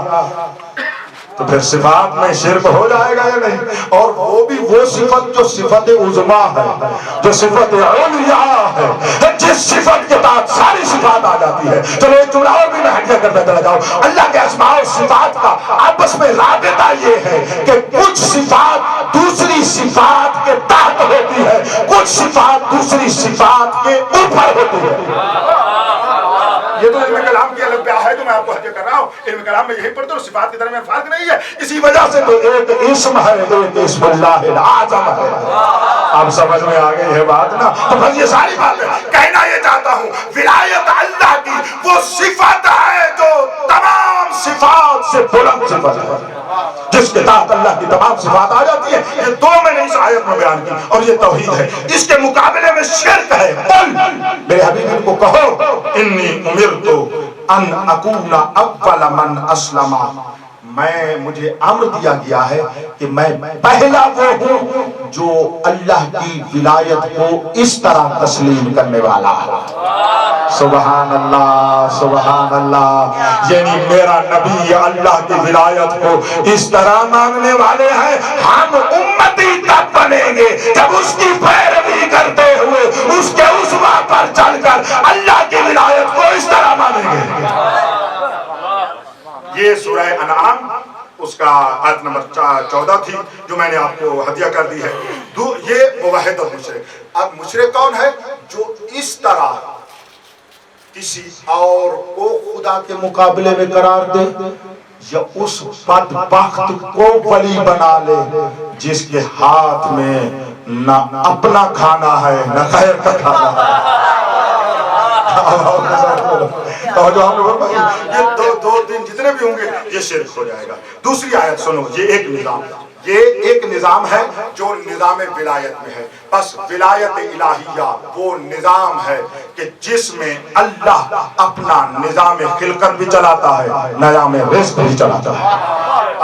تو پھر صفات میں شرک ہو جائے گا یا نہیں؟ اور وہ بھی وہ صفت جو صفت عظما ہے، جو صفت علیاء ہے، جس صفت کے بعد ساری صفات آ جاتی ہے۔ چلو ایک جملہ اور بھی میں ہٹیا کرتا چلا جاؤں، اللہ کے اسماء و صفات کا آپس میں رابطہ یہ ہے کہ کچھ صفات دوسری صفات کے تحت ہوتی ہے، کچھ صفات دوسری صفات کے اوپر ہوتی ہے۔ یہ تو علم کلام کی الگ بیان ہے جو میں آپ کو حجہ کر رہا ہوں، علم کلام میں یہی پڑھتے ہوں، صفات کے درمیان فرق نہیں ہے، اسی وجہ سے تو ایک اسم ہے، ایک اسم اللہ العظم ہے۔ اب سمجھ میں آ گئی ہے بات نا؟ تو بس یہ ساری بات ہے، کہنا یہ چاہتا ہوں ولایت اللہ کی وہ صفت ہے جو تمام صفات سے بلند صفت ہے، جس کے تحت اللہ کی تمام صفات آ جاتی ہیں۔ یہ دو میں نے اس آیت میں بیان کی، اور یہ توحید ہے۔ اس کے مقابلے میں شرک ہے۔ قل میرے حبیب ان کو کہو انی امرت ان اکون اول من اسلم، مجھے امر دیا گیا ہے کہ میں پہلا وہ ہوں جو اللہ کی ولایت کو اس طرح تسلیم کرنے والا ہے۔ سبحان اللہ، سبحان اللہ۔ یعنی میرا نبی اللہ کی ولایت کو اس طرح ماننے والے ہیں، ہم امتی تب بنیں گے جب اس کی پیروی کرتے ہوئے اس کے اسوہ پر چل کر اللہ کی ولایت کو اس طرح مانیں گے۔ یہ سورہ انعام اس کا آیت نمبر 14 تھی جو میں نے آپ کو ہدیہ کر دی ہے۔ یہ موحد اور مشرک۔ اب مشرک کون ہے؟ جو اس طرح کسی اور کو خدا کے مقابلے میں قرار دے، یا اس بدبخت کو ولی بنا لے جس کے ہاتھ میں نہ اپنا کھانا ہے نہ غیر کا کھانا ہے۔ جو ہم لوگوں کو یہ دو دن جتنے بھی ہوں گے یہ شرک ہو جائے گا۔ دوسری آیت سنو، یہ ایک نظام ہے جو نظام ولایت میں ہے۔ بس ولایت الہیہ وہ نظام ہے کہ جس میں اللہ اپنا نظام خلقت بھی چلاتا ہے، نظام رزق بھی چلاتا ہے۔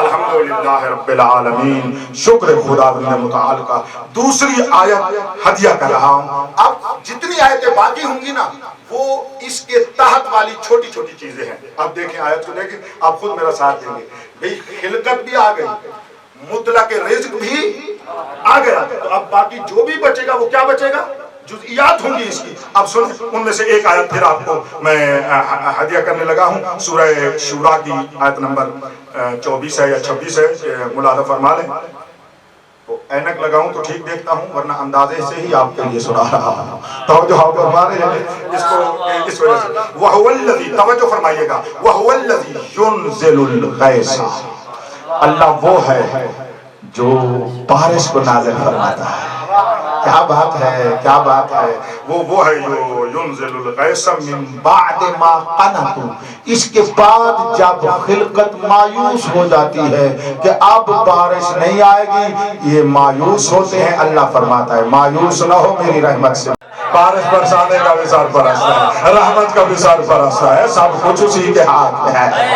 الحمدللہ رب العالمین، شکر خدا متعال کا۔ دوسری آیت ہدیہ کر رہا ہوں۔ اب جتنی آیتیں باقی ہوں گی نا وہ اس کے تحت والی چھوٹی چھوٹی چیزیں ہیں۔ اب دیکھیں آیت کو، دیکھیں آپ خود میرا ساتھ دیں گے۔ بھئی خلقت بھی آ گئی، مطلق رزق بھی آ گیا، تو اب باقی جو بھی بچے گا وہ کیا بچے گا؟ جزئیات ہوں گی اس کی۔ اب سنیں ان میں سے ایک آیت پھر آپ کو میں ہدیہ کرنے لگا ہوں، سورہ شورا کی آیت نمبر 24 ہے یا 26 ہے، ملاحظہ فرما لیں۔ اینک لگاؤں تو ٹھیک دیکھتا ہوں، ورنہ اندازے سے ہی آپ کے لیے سنا رہا ہوں۔ توجہ فرمائیے اس کو، اس وجہ سے وَهُوَ الَّذِي، توجہ فرمائیے گا، وَهُوَ الَّذِي يُنزِلُ الْغَيْثَ، اللہ وہ ہے جو بارش کو نازل فرماتا ہے۔ کیا بات ہے، کیا بات ہے۔ وہ ہے جو ينزل الغیث من بعد ما قنطوا، اس کے بعد جب خلقت مایوس ہو جاتی ہے کہ اب بارش نہیں آئے گی، یہ مایوس ہوتے ہیں، اللہ فرماتا ہے مایوس نہ ہو میری رحمت سے۔ بارش برسانے کا بھی سرپرست ہے، رحمت کا بھی سرپرست ہے، سب کچھ اسی کے ہاتھ میں ہے۔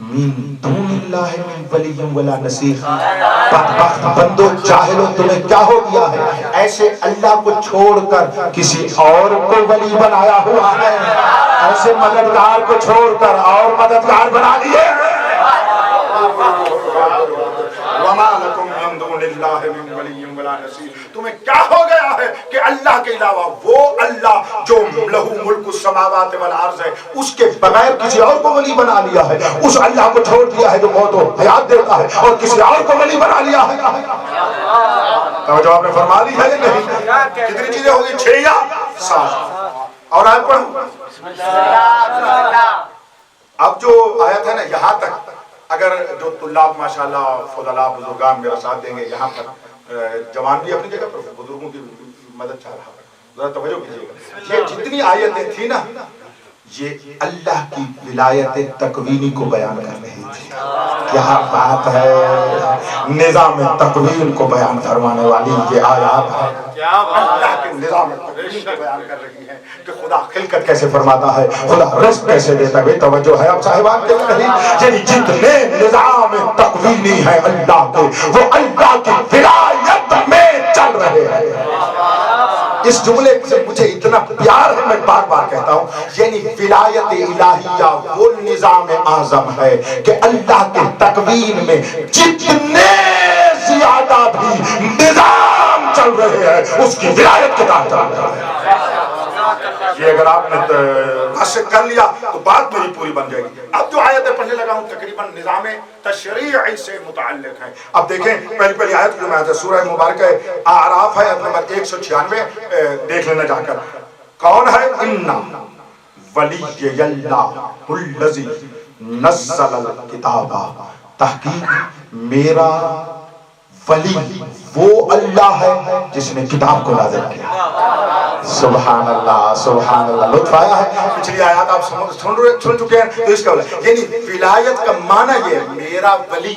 من دون اللہ من ولی ولا نصیر. بدبخت بندو جاہلو تمہیں کیا ہو گیا ہے؟ ایسے اللہ کو چھوڑ کر کسی اور کو ولی بنایا ہوا ہے، ایسے مددگار کو چھوڑ کر اور مددگار بنا لیے. وما لکم من دون اللہ من ولی ولا نصیر. تمہیں کیا ہو گیا ہے کہ اللہ کے علاوہ وہ اللہ جو لہو ملک السماوات والارض ہے، اس کے بغیر کسی اور کو ولی بنا لیا ہے. اس اللہ کو چھوڑ دیا ہے جو موت و حیات دیتا ہے اور کسی اور کو ولی بنا لیا ہے. توجہ آپ نے فرما لی ہے یا نہیں؟ کتنی چیزیں ہوگی؟ 6 یا 7. اور آیت پڑھوں. اب جو آیت ہے نا یہاں تک، اگر جو طلاب ماشاءاللہ فضلاء بزرگان میرا ساتھ دیں گے، یہاں پر جوان بھی اپنی جگہ پر بزرگوں کی مدد چاہ رہا ہے، ذرا توجہ کیجیے گا. یہ جتنی آیتیں تھی نا یہ اللہ کی ولایت تکوینی کو بیان کر رہی تھی. کیا بات ہے! نظام تکوین کو بیان فرمانے والی یہ آیات ہے. اللہ کے نظام تکوین کو بیان کر رہی ہے کہ خدا خلقت کیسے فرماتا ہے، خدا رزق کیسے دیتا ہے. توجہ ہے اب صاحبان کے نہیں؟ یعنی جتنے نظام تکوینی ہے اللہ کے، وہ اللہ کی ولایت میں چل رہے ہیں. اس جملے سے مجھے اتنا پیار ہے، میں بار بار کہتا ہوں، یعنی ولایت الہیہ وہ نظام اعظم ہے کہ اللہ کے تکوین میں جتنے زیادہ بھی نظام چل رہے ہیں اس کی ولایت کے تحت چل رہا ہے. یہ اگر آپ نے حاصل کر لیا تو بات میری پوری بن جائے گی. اب جو آیتیں پڑھنے لگا ہوں تقریباً نظام تشریعی سے متعلق ہے. اب دیکھیں پہلی آیت جو میں آتا ہے سورہ مبارکہ اعراف ہے نمبر 196، دیکھ لینا جا کر. کون ہے؟ اِنَّا وَلِيَّ اللَّهُ الَّذِي نَزَّلَ الْكِتَابَ. تحقیق میرا ولی وہ اللہ ہے جس نے کتاب کو نازل کیا. سبحان اللہ سبحان اللہ. لطف آیا ہے؟ پچھلی آیات آپ سن چکے ہیں تو اس کا یعنی ولایت کا معنی یہ ہے میرا ولی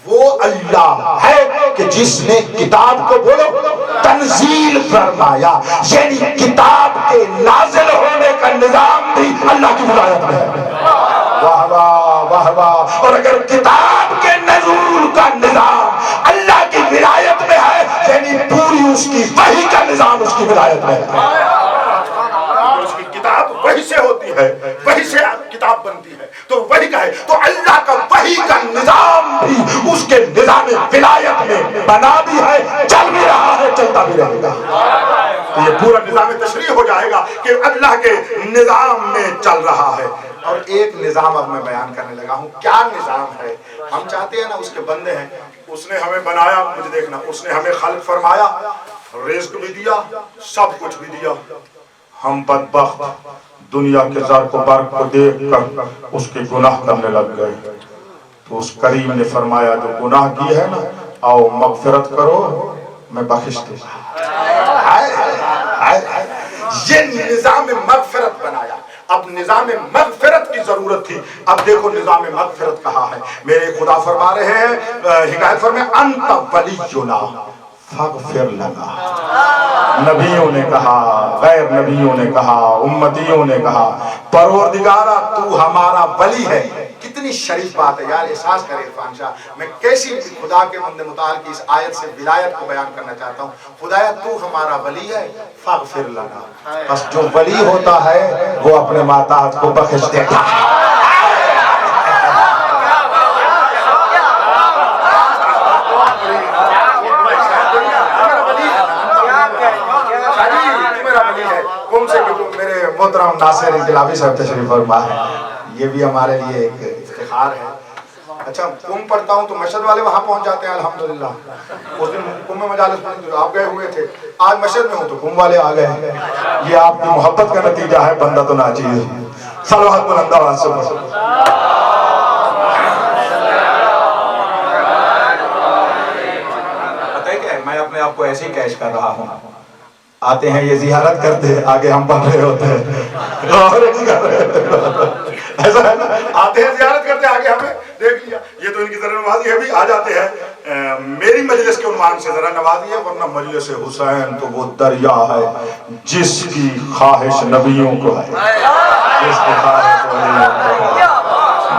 وہ اللہ ہے کہ جس نے کتاب کو بولو تنزیل فرمایا. یعنی کتاب کے نازل ہونے کا نظام بھی اللہ کی ولایت میں ہے. واہ واہ واہ واہ. اور اگر کتاب کے نزول کا نظام اللہ کی ولایت میں ہے یعنی پوری اس کی وحی کا نظام اس کی ولایت میں ہے. اس کی کتاب وحی سے ہوتی ہے، وحی سے کتاب بنتی ہے تو وحی کا ہے. تو اللہ کا وحی کا نظام بھی اس کے نظام ولایت میں بنا بھی ہے، چل بھی رہا ہے، چلتا بھی رہے گا. تو یہ پورا نظام تشریح ہو جائے گا کہ اللہ کے نظام میں چل رہا ہے. اور ایک نظام اب میں بیان کرنے لگا ہوں. کیا نظام ہے؟ ہم چاہتے ہیں نا اس کے بندے ہیں، اس نے ہمیں بنایا. مجھے دیکھنا، اس نے ہمیں خلق فرمایا، رزق بھی دیا، سب کچھ بھی دیا. ہم بدبخت دنیا کے زر کو برق کو دیکھ کر اس کے گناہ کرنے لگ گئے. تو اس کریم نے فرمایا جو گناہ کی ہے نا آؤ مغفرت کرو میں بخش دوں. یہ نظام مغفرت بنایا. اب نظام مغفرت کی ضرورت تھی. اب دیکھو نظام مغفرت کہا ہے. میرے خدا فرما رہے ہیں حکایت فرمائے انت ولینا فاغفر لنا. نبیوں نے کہا، غیر نبیوں نے کہا، امتیوں نے کہا پروردگارا تو ہمارا ولی ہے. کتنی شریف بات ہے یار. احساس کرے عرفان شاہ میں کیسی خدا کے بندے متعال کی اس آیت سے ولایت کو بیان کرنا چاہتا ہوں. خدایا تو ہمارا ولی ہے فاغفر لنا. بس جو ولی ہوتا ہے وہ اپنے ماتحت کو بخش دیتا ہے. میرے محترم ناصر انقلابی صاحب تشریف فرما ہے. یہ بھی ہمارے لیے ایک افتخار ہے. اچھا قم پڑھتا ہوں تو مشہد والے وہاں پہنچ جاتے ہیں الحمدللہ. اس دن قم میں مجالس پڑھی تو آپ گئے ہوئے تھے. آج مشہد میں ہوں تو قم والے آ گئے. یہ آپ کی محبت کا نتیجہ ہے. بندہ تو ناچیز. صلوات بلند آواز سے پڑھو. پتہ ہے کیا ہے میں اپنے آپ کو ایسے ہی کیش کر رہا ہوں. آتے ہیں یہ زیارت کرتے ہیں آگے ہم پڑھ رہے ہوتے ہیں. ایسا ہے نا آتے ہیں زیارت کرتے ہیں آگے ہمیں دیکھ لیا. یہ تو ان کی ذرا نوازی ہے بھی. آ جاتے ہیں میری مجلس کے عنوان سے ذرا نوازی ہے. ورنہ مجلس حسین تو وہ دریا ہے جس کی خواہش نبیوں کو ہے، جس کی خواہش ولیوں کو ہے.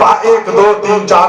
1 2 3 4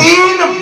3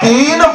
3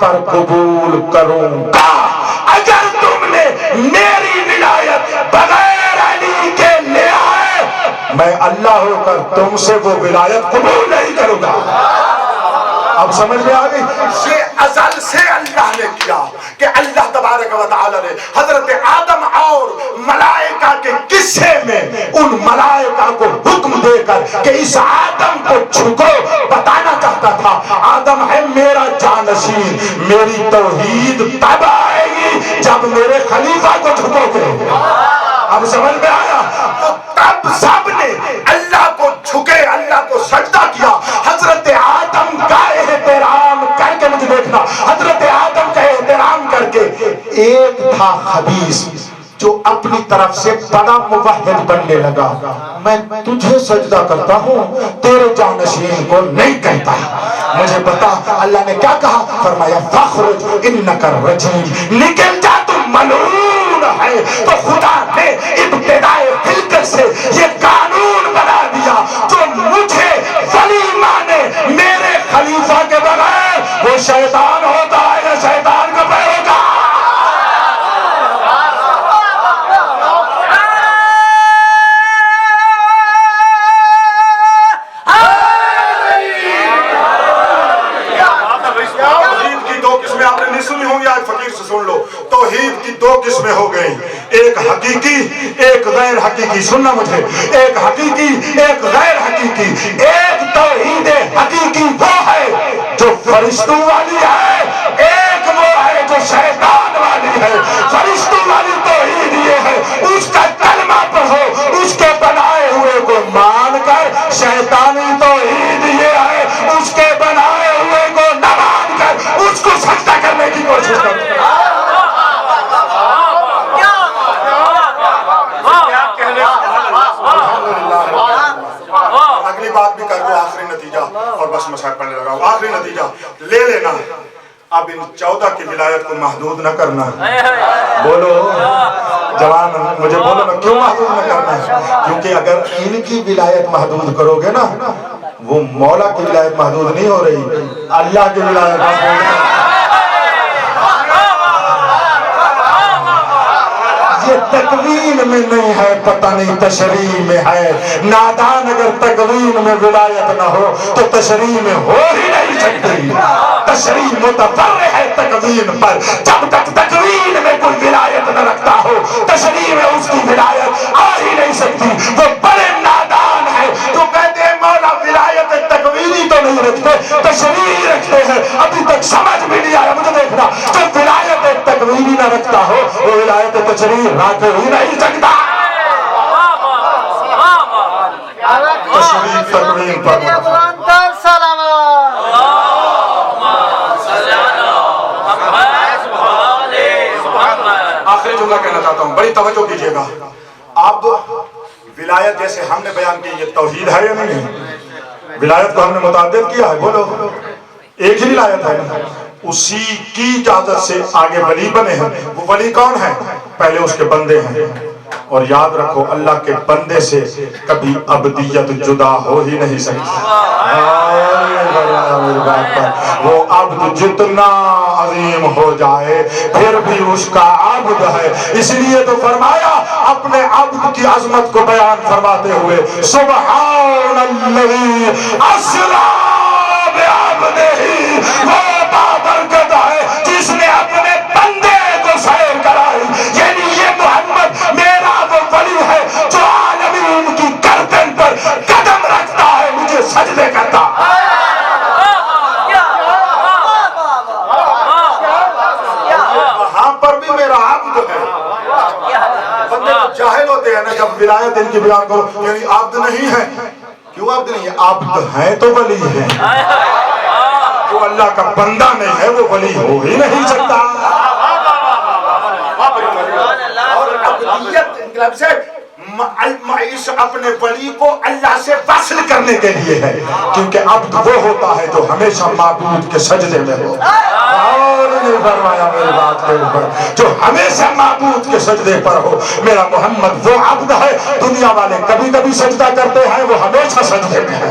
پر قبول کروں گا اگر تم نے میری ولایت بغیر علی کے لے آئے، میں اللہ ہو کر تم سے وہ ولایت قبول نہیں کروں گا۔ اب سمجھ میں آ گئی؟ یہ ازل سے اللہ نے کیا کہ اللہ تبارک و تعالی نے حضرت آدم اور ملائکہ کے قصے میں ان ملائکہ کو حکم دے کر کہ اس آدم کو جھکو بتانا چاہتا تھا آدم ہے میرا جانشین، میری توحید تب آئے گی جب میرے خلیفہ کو جھکو گے۔ اب سمجھ میں آیا؟ تو تب سب نے اللہ کو جھکے، اللہ کو سجدہ کیا۔ حضرت آدم کا احترام کر کے، مجھے دیکھنا، حضرت آدم کا احترام کر کے ایک تھا خبیث جو اپنی طرف سے بڑا موحد بننے لگا، میں تجھے سجدہ کرتا ہوں تیرے جانشین کو نہیں کہتا۔ مجھے بتا اللہ نے کیا کہا؟ فرمایا فخرج انک الرجیم، نکل جا تم ملعون ہے۔ تو خدا نے ابتدائے خلقت سے یہ قانون بنا دیا جو مجھے ولی مانے میرے خلیفہ کے بغیر وہ شیطان ہوتا ہے یا شیطان کا پیروکار۔ آپ نے نہیں سنی ہوں گی، آج فقیر سے سن لو۔ توحید کی دو قسمیں ہو گئی، ایک حقیقی ایک غیر حقیقی۔ سننا مجھے، ایک حقیقی ایک غیر حقیقی۔ ایک توحید حقیقی وہ ہے جو فرشتوں والی ہے، ایک وہ ہے جو شیطان والی ہے۔ فرشتوں والی توحید یہ ہے اس کا کلمہ پڑھو، اس کے بنائے ہوئے کو مان کر۔ شیطانی توحید یہ ہے اس کے بنائے ہوئے کو نہ مان کر اس کو سجدہ کرنے کی کوشش کرو۔ اگلی بات بھی کر دو، آخری نتیجہ، اور بس مسائل پڑھنے لگا ہوں۔ آخری نتیجہ لے لینا، اب ان 14 کی ولایت کو محدود نہ کرنا۔ بولو جوان، مجھے بولو نا، کیوں محدود نہ کرنا ہے؟ کیونکہ اگر ان کی ولایت محدود کرو گے نا، وہ مولا کی ولایت محدود نہیں ہو رہی، اللہ کی ولایت محدود ہے۔ یہ تکوین میں نہیں ہے، پتہ نہیں تشریح میں ہے۔ نادان اگر تکوین میں ولایت نہ ہو تو تشریح میں ہو ہی نہیں سکتی۔ تشریح متفرع ہے تکوین پر، جب تک تکوین میں کوئی ولایت نہ رکھتا ہو تشریح میں اس کی ولایت آ ہی نہیں سکتی۔ وہ بڑے نادان ہے جو کہتے ہیں مولا ولایت تکوینی تو نہیں رکھتے، تشریح رکھتے ہیں۔ ابھی تک سمجھ بھی نہیں آیا، مجھے دیکھنا، جو ولایت تکوینی نہ رکھتا ہو وہ ولایت تشریح رکھ ہی نہیں سکتا۔ تشریح تکوین پر آخری جملہ کہنا چاہتا ہوں، بڑی توجہ کیجئے گا۔ اب ولایت جیسے ہم نے بیان کی، یہ توحید ہے یا نہیں ہے؟ ولایت کو ہم نے متعدد کیا ہے، بولو ایک ہی ولایت ہے، اسی کی اجازت سے آگے ولی بنے ہیں۔ وہ ولی کون ہے؟ پہلے اس کے بندے ہیں، اور یاد رکھو اللہ کے بندے سے کبھی ابدیت جدا ہو ہی نہیں سکتی۔ وہ عبد جتنا عظیم ہو جائے پھر بھی اس کا عبد ہے۔ اس لیے تو فرمایا اپنے عبد کی عظمت کو بیان فرماتے ہوئے، سبحان الذی اسری بعبدہ، وہ بابرکت ہے جس نے اپنے بندے کو سیر کرائی۔ یعنی یہ محمد میرا وہ ولی ہے جو عالمین کی گردن پر قدم رکھتا ہے، مجھے سجدے کرتا۔ وہاں پر بھی میرا عبد ہے۔ بندے تو جاہل ہوتے ہیں نا جب ولایت ان کی بیان کرو، یعنی عبد نہیں ہے۔ کیوں عبد نہیں ہے؟ عبد ہے تو ولی ہے، جو اللہ کا بندہ نہیں ہے وہ ولی ہو ہی نہیں سکتا۔ اور عبدیت انقلاب سے معیش اپنے ولی کو اللہ سے وصل کرنے کے لیے ہے، کیونکہ عبد وہ ہوتا ہے جو ہمیشہ معبود کے سجدے میں ہو۔ اور نہیں فرمایا میری بات کے اوپر، جو ہمیشہ معبود کے سجدے پر ہو۔ میرا محمد وہ عبد ہے، دنیا والے کبھی کبھی سجدہ کرتے ہیں، وہ ہمیشہ سجدے میں ہے۔